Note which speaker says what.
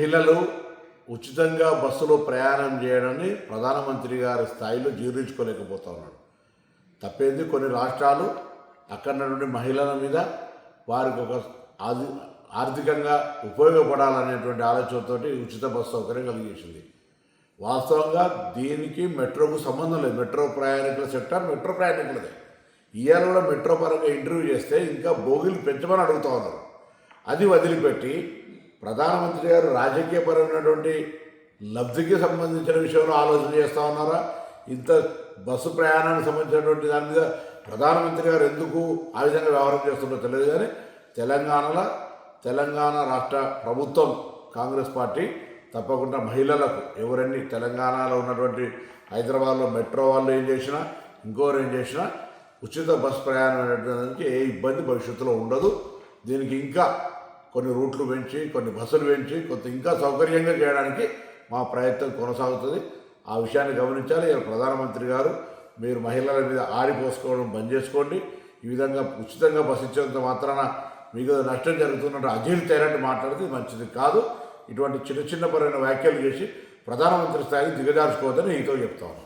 Speaker 1: మహిళలు ఉచితంగా బస్సులో ప్రయాణం చేయడాన్ని ప్రధానమంత్రి గారి స్థాయిలో జీర్ణించుకోలేకపోతా ఉన్నాడు. తప్పేంది, కొన్ని రాష్ట్రాలు అక్కడ నుండి మహిళల మీద వారికి ఒక ఆర్థికంగా ఉపయోగపడాలనేటువంటి ఆలోచనతో ఉచిత బస్సు సౌకర్యం కలిగేసింది. వాస్తవంగా దీనికి మెట్రోకు సంబంధం లేదు. మెట్రో ప్రయాణికుల సెక్టర్ మెట్రో ప్రయాణికులదే. ఇవాళ కూడా మెట్రో పరంగా ఇంటర్వ్యూ చేస్తే ఇంకా బోగిలు పెంచమని అడుగుతూ ఉన్నారు. అది వదిలిపెట్టి ప్రధానమంత్రి గారు రాజకీయపరమైనటువంటి లబ్ధికి సంబంధించిన విషయంలో ఆలోచన చేస్తూ ఉన్నారా? ఇంత బస్సు ప్రయాణానికి సంబంధించినటువంటి దాని మీద ప్రధానమంత్రి గారు ఎందుకు ఆ విధంగా వ్యవహారం చేస్తుందో తెలియదు. కానీ తెలంగాణ రాష్ట్ర ప్రభుత్వం కాంగ్రెస్ పార్టీ తప్పకుండా మహిళలకు ఎవరన్నీ తెలంగాణలో ఉన్నటువంటి హైదరాబాద్లో మెట్రో వాళ్ళు ఏం చేసినా ఇంకోరు ఏం చేసినా ఉచిత బస్ ప్రయాణం అనేటువంటి ఏ ఇబ్బంది భవిష్యత్తులో ఉండదు. దీనికి ఇంకా కొన్ని రూట్లు పెంచి కొన్ని బస్సులు పెంచి కొంత ఇంకా సౌకర్యంగా చేయడానికి మా ప్రయత్నం కొనసాగుతుంది. ఆ విషయాన్ని గమనించాలి. ప్రధానమంత్రి గారు మీరు మహిళల మీద ఆడిపోసుకోవడం బంద్ చేసుకోండి. ఈ విధంగా ఉచితంగా బస్సు ఇచ్చేంత మాత్రాన మీకు నష్టం జరుగుతున్నట్టు అజీర్తైనట్టు మాట్లాడితే మంచిది కాదు. ఇటువంటి చిన్న పరమైన వ్యాఖ్యలు చేసి ప్రధానమంత్రి స్థాయికి దిగజార్చుకోవద్దని నీతో చెప్తాను.